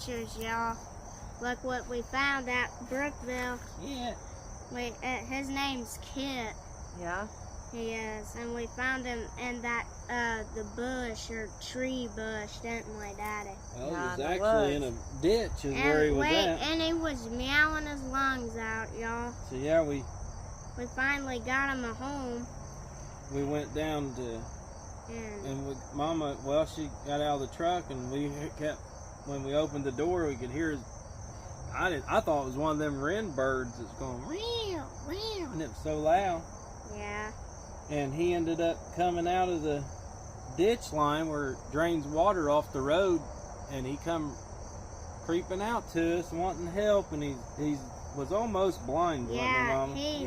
pictures, y'all. Look what we found at Brookville. Yeah. His name's Kit. Yeah? He is, and we found him in that, the bush or tree bush, didn't we, Daddy? Well, Yeah, he was in the actually in woods. a ditch is where he was at. And he was meowing his lungs out, y'all. So yeah, we finally got him a home. we went down to, and Mama, well, she got out of the truck, and we kept, when we opened the door, we could hear his, I thought it was one of them wren birds that's going, meow, meow, and it was so loud. Yeah. And he ended up coming out of the ditch line where it drains water off the road, and he come creeping out to us wanting help, and he was almost blind. Yeah, Mama. he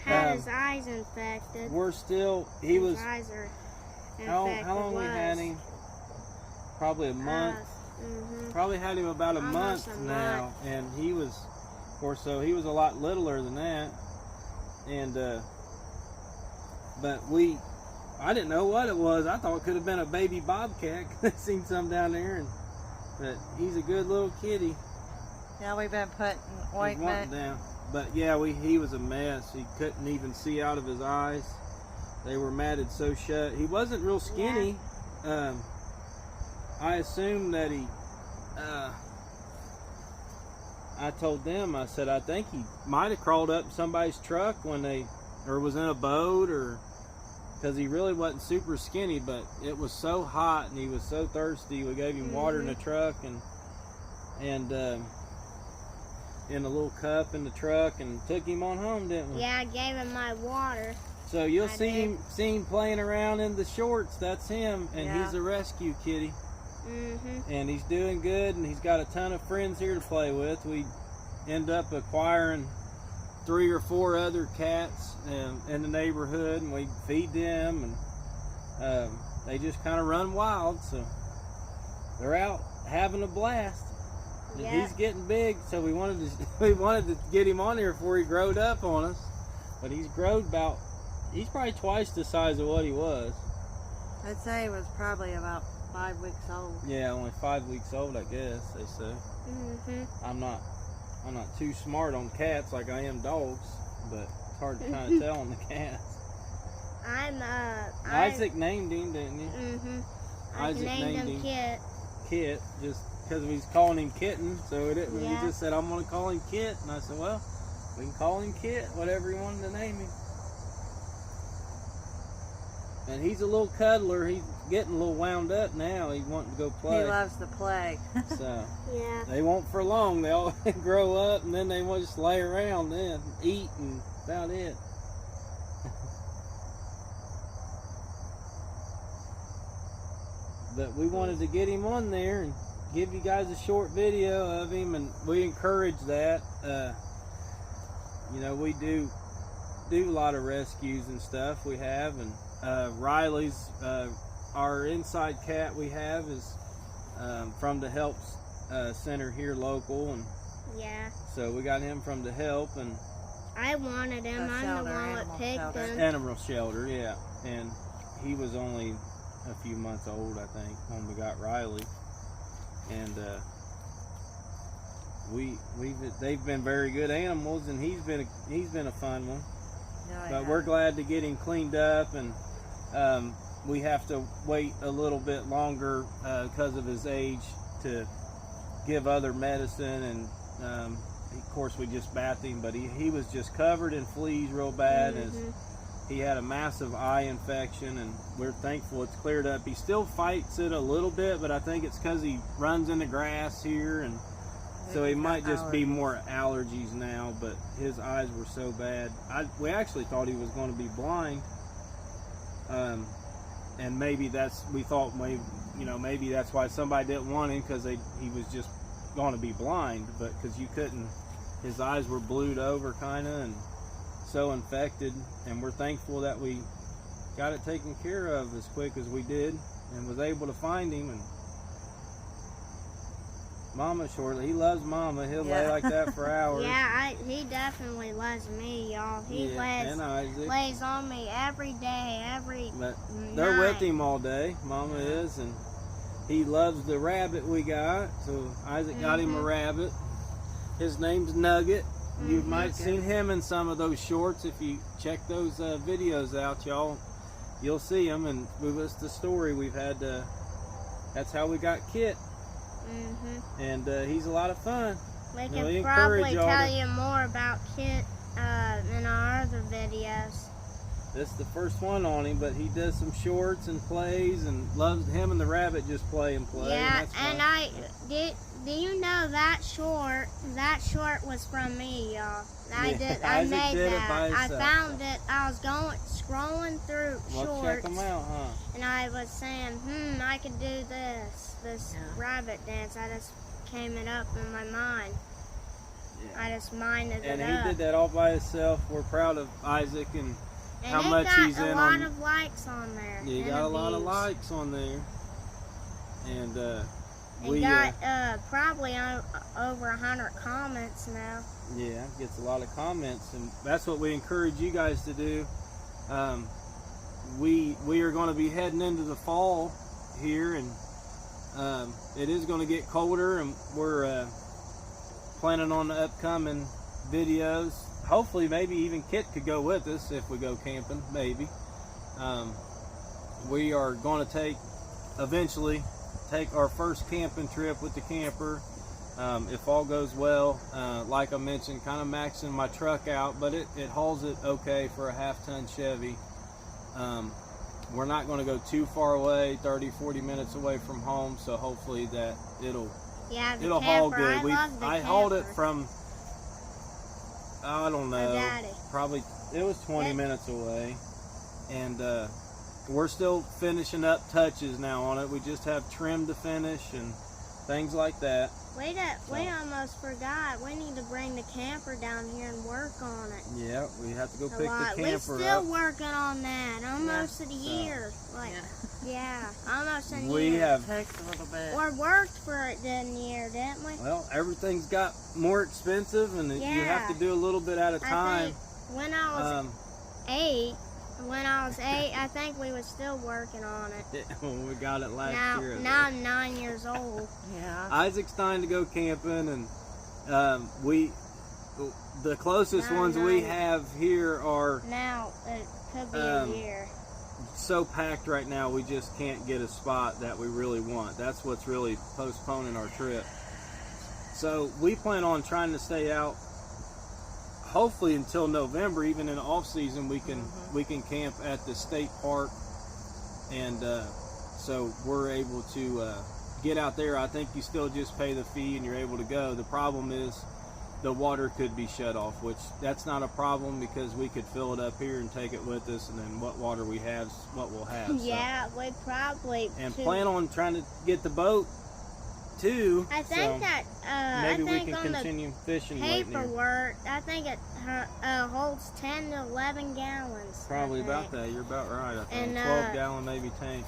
had his eyes infected. We're still, His eyes are infected. how long we had him? Probably a month. Probably had him about a month now, and he was, of course, so he was a lot littler than that, and but I didn't know what it was. I thought it could have been a baby bobcat. I seen some down there, but he's a good little kitty. Yeah, we've been putting ointment down. But yeah, he was a mess. He couldn't even see out of his eyes. They were matted so shut. He wasn't real skinny. Yeah. I assumed that he. I told them, I said, I think he might have crawled up somebody's truck when or was in a boat, or because he really wasn't super skinny, but it was so hot and he was so thirsty. We gave him water in the truck and in a little cup in the truck, and took him on home, didn't we? Yeah, I gave him my water. So you'll see him playing around in the shorts. That's him, and he's a rescue kitty. And he's doing good, and he's got a ton of friends here to play with. We end up acquiring 3 or 4 other cats in the neighborhood, and we feed them, and they just kind of run wild, so they're out having a blast. And he's getting big, so we wanted to get him on here before he growed up on us, but he's probably twice the size of what he was. I'd say he was probably about 5 weeks old. Yeah, only 5 weeks old, I guess they say. I'm not too smart on cats like I am dogs, but it's hard to kind of tell on the cats. Isaac named him, didn't you? Isaac named him Kit. Kit, just because we was calling him Kitten, so he just said, I'm going to call him Kit, and I said, well, we can call him Kit, whatever you wanted to name him. And he's a little cuddler. He's getting a little wound up now. He's wanting to go play. He loves to play. So they won't for long. They all grow up, and then they want to just lay around then, eat, and about it. But we wanted to get him on there and give you guys a short video of him, and we encourage that. We do a lot of rescues and stuff. We have, and Riley's our inside cat we have is from the Help Center here local, and so we got him from the Help, and I wanted him. I'm the one that picked him. Animal shelter, yeah, and he was only a few months old, I think, when we got Riley, and they've been very good animals, and he's been a fun one. But we're glad to get him cleaned up, and we have to wait a little bit longer because of his age to give other medicine, and of course we just bathed him, but he was just covered in fleas real bad. He had a massive eye infection, and we're thankful it's cleared up. He still fights it a little bit, but I think it's because he runs in the grass here, and so he might just be more allergies now, but his eyes were so bad. We actually thought he was going to be blind, and maybe we thought maybe that's why somebody didn't want him, because he was just going to be blind, but because his eyes were blued over kind of, and so infected, and we're thankful that we got it taken care of as quick as we did, and was able to find him. And Mama shortly, he loves Mama. He'll lay like that for hours. He definitely loves me, y'all. He and lays on me every day, but night. they're with him all day. Mama is, and he loves the rabbit we got. So Isaac got him a rabbit. His name's Nugget. You might have seen him in some of those shorts. If you check those videos out, y'all, you'll see him. And that's the story we've had. That's how we got Kit. And he's a lot of fun. We can probably tell you more about Kit in our other videos. This is the first one on him, but he does some shorts and plays and loves him and the rabbit just play and play. Yeah, and do you know that short? That short was from me, y'all. I made that. I found it. I was scrolling through shorts. Check them out, huh? And I was saying, I could do this rabbit dance. I just came it up in my mind. Yeah. I just minded it up. And he did that all by himself. We're proud of Isaac and how much he's in on. And it got a lot of likes on there. Yeah, he got a lot of likes on there. And we got probably over 100 comments now. Yeah, gets a lot of comments, and that's what we encourage you guys to do. We are going to be heading into the fall here, and it is going to get colder, and we're planning on the upcoming videos. Hopefully, maybe even Kit could go with us if we go camping. Maybe we are going to eventually take our first camping trip with the camper. If all goes well, like I mentioned, kind of maxing my truck out, but it hauls it okay for a half-ton Chevy. We're not going to go too far away, 30-40 minutes away from home, so hopefully that it'll haul good. I hauled it from, I don't know, probably it was 20 minutes away, and we're still finishing up touches now on it. We just have trim to finish and things like that. We almost forgot. We need to bring the camper down here and work on it. Yeah, we have to go pick the camper up. We're still working on that. Almost a year. Almost a year. It takes a little bit. Or worked for it a year, didn't we? Well, everything's got more expensive, and you have to do a little bit at a time. When I was 8, I think we were still working on it. When we got it last year. Now I'm 9 years old. Yeah. Isaac's time to go camping, and the closest ones we have here are now. It could be a year. So packed right now, we just can't get a spot that we really want. That's what's really postponing our trip. So we plan on trying to stay out. Hopefully until November, even in the off season, we can camp at the state park, and so we're able to get out there. I think you still just pay the fee and you're able to go. The problem is the water could be shut off, which that's not a problem because we could fill it up here and take it with us, and then what water we have is what we'll have. Yeah, so. We probably plan on trying to get the boat too. I think maybe we can continue fishing. Paperwork. I think it holds 10 to 11 gallons. Probably about that. You're about right. I think 12-gallon maybe tank.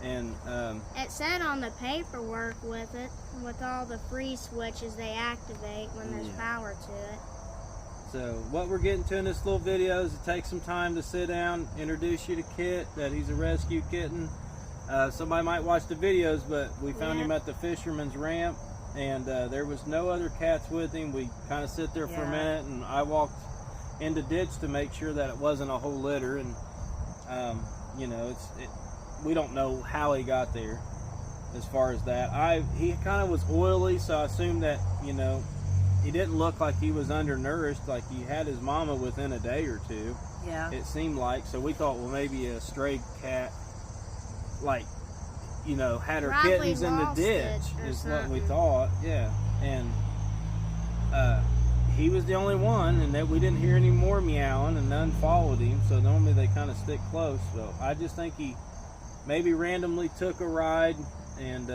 And it said on the paperwork with all the free switches they activate when there's power to it. So what we're getting to in this little video is to take some time to sit down, introduce you to Kit, that he's a rescue kitten. Somebody might watch the videos, but we found him at the fisherman's ramp, and there was no other cats with him. We kind of sit there for a minute, and I walked in the ditch to make sure that it wasn't a whole litter, and we don't know how he got there as far as that. He kind of was oily, so I assumed that, he didn't look like he was undernourished, like he had his mama within a day or two. Yeah. It seemed like, so we thought, well, maybe a stray cat, had her kittens in the ditch is what we thought. Yeah. And he was the only one, and that we didn't hear any more meowing, and none followed him, so normally they kind of stick close. So I just think he maybe randomly took a ride, and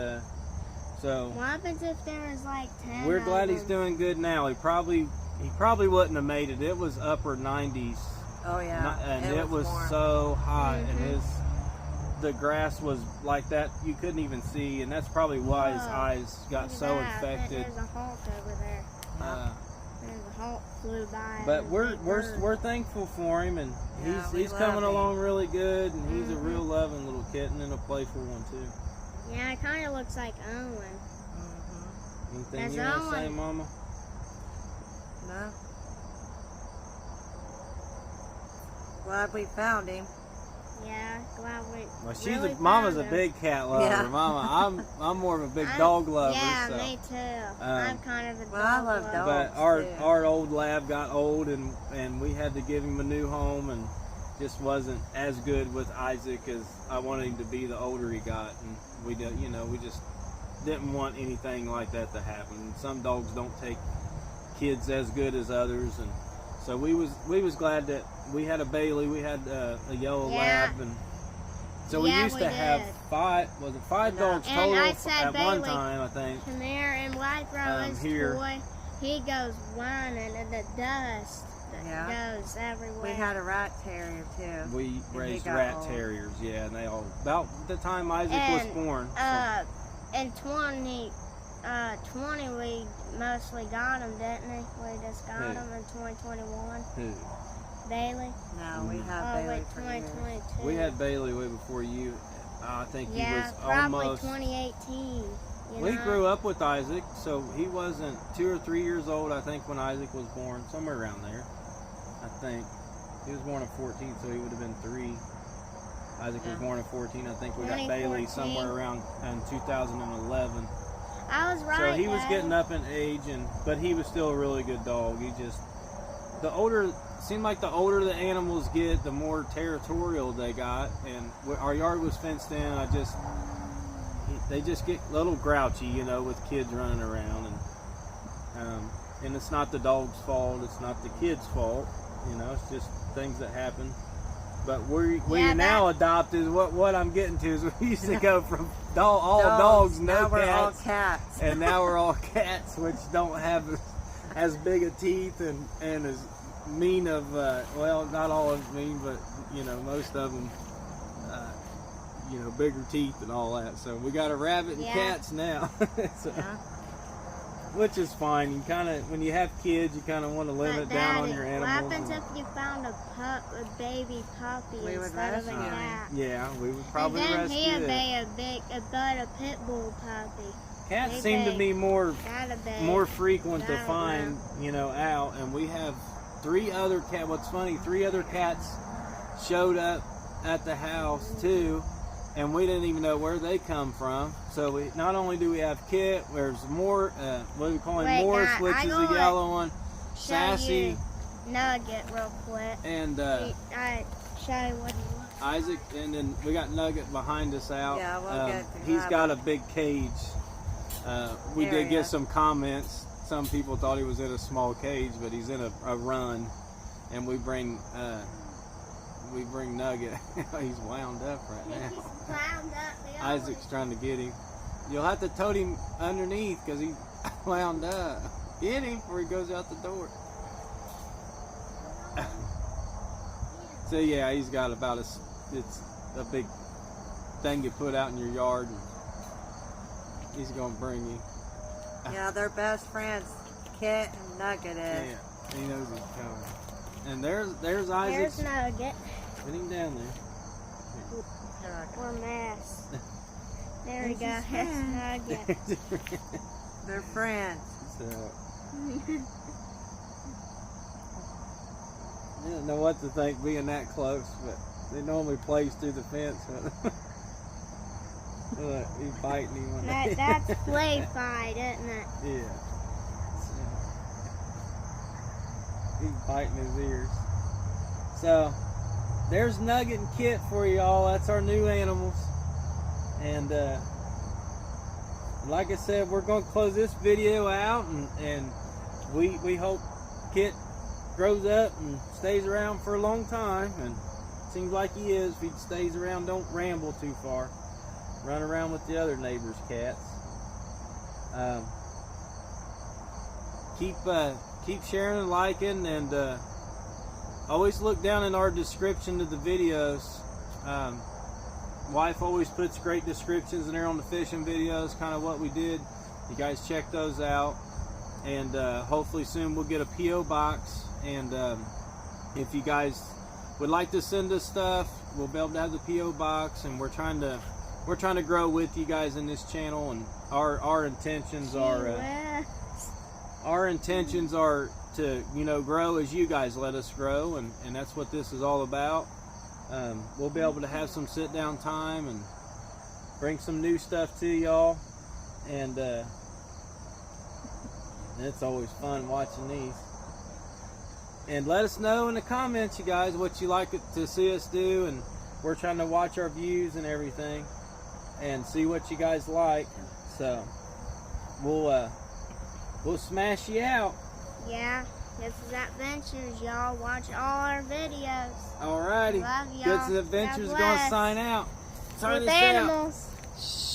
so what happens if there was 10? We're glad he's doing good now. He probably wouldn't have made it. It was upper 90s. Oh yeah. And it was so hot, and the grass was like that, you couldn't even see, and that's probably why his eyes got so infected. There's a hawk over there. There's a hawk flew by. But we're thankful for him, and he's coming along really good, and he's a real loving little kitten and a playful one too. Yeah, it kind of looks like Owen. Anything That's you want to Owen. say, Mama? No. Glad we found him. Yeah, glad we. Well, she's really Mama's found a him. big cat lover. Yeah. Mama, I'm more of a big dog lover. Yeah, so. me too. I'm kind of a dog well, I love lover. dogs. But our too. our old lab got old, and we had to give him a new home, and just wasn't as good with Isaac as I wanted him to be the older he got, and we did, we just didn't want anything like that to happen. Some dogs don't take kids as good as others, and so we was glad that we had a Bailey, we had a yellow lab, and so we used to have five dogs And total I said at one Bailey, time, I think. Come here, and White his here. toy. He goes whining, and the dust goes everywhere. We had a rat terrier too. We raised got rat old. terriers, yeah, and they all about the time Isaac was born. So. In 2020 we mostly got him, didn't we? We just got him in 2021. Who? Bailey. No, we had Bailey wait, for years. 2022. We had Bailey way before you. I think he was probably almost. 2018. We grew up with Isaac, so he wasn't 2 or 3 years old, I think, when Isaac was born, somewhere around there. I think he was born in 14, so he would have been 3. Isaac was born in 14. I think we got Bailey 2014. somewhere around in 2011. I was right. So he was Dad. getting up in age, but he was still a really good dog. Seemed like the older the animals get, the more territorial they got. And our yard was fenced in. They just get a little grouchy, with kids running around, and it's not the dog's fault. It's not the kid's fault. It's just things that happen. But we now adopted what I'm getting to is we used to go from all dogs, no now we're cats, all cats, and now we're all cats, which don't have as big of teeth and as mean of not all of them mean, but most of them bigger teeth and all that. So we got a rabbit and cats now. So, which is fine. You kind of, when you have kids, you kind of want to limit down on your animals. What happens if you found a baby puppy We would instead of a rescue him. cat? Yeah, we would probably and then rescue he'd it. be a pit bull puppy. Cats seem to be more frequent to That'll find, out. And we have 3 other cats. What's funny, 3 other cats showed up at the house too, and we didn't even know where they come from. So not only do we have Kit, there's more. What do we call him? Morris, which is the yellow one. Sassy. Nugget, real quick. And I show you what he looks. Isaac, and then we got Nugget behind us out. Yeah, we'll get to he's have got a big cage. We did area. get some comments. Some people thought he was in a small cage, but he's in a run. And we bring Nugget. He's wound up right now. He's wound up. Isaac's trying to get him. You'll have to tote him underneath because he's wound up. Get him before he goes out the door. So yeah, he's got about it's a big thing you put out in your yard, and he's gonna bring you. Yeah, they're best friends. Kit and Nugget is. Yeah, he knows he's coming. And there's Isaac. There's Nugget. Put him down there. Or Mess. There we go. There's his That's Nugget. They're friends. So, I don't know what to think being that close, but they normally plays through the fence. Look, he's biting him. That's play fight, isn't it? Yeah. So, he's biting his ears. So, there's Nugget and Kit for y'all. That's our new animals. And like I said, we're going to close this video out, and we hope Kit grows up and stays around for a long time, and it seems like he is. If he stays around, don't ramble too far. Run around with the other neighbors' cats. Keep sharing and liking, and always look down in our description to the videos. Wife always puts great descriptions in there on the fishing videos, kind of what we did. You guys check those out, and hopefully soon we'll get a P.O. box. And if you guys would like to send us stuff, we'll be able to have the P.O. box, and we're trying to we're trying to grow with you guys in this channel, and our intentions are to, you know, grow as you guys let us grow, and that's what this is all about. We'll be able to have some sit down time and bring some new stuff to y'all, and it's always fun watching these. And let us know in the comments, you guys, what you like to see us do, and we're trying to watch our views and everything and see what you guys like. So we'll smash you out. Yeah, this is Adventures, y'all. Watch all our videos. Alrighty. Love y'all. Goods and Adventures is going to sign out. Sign With us animals. Out.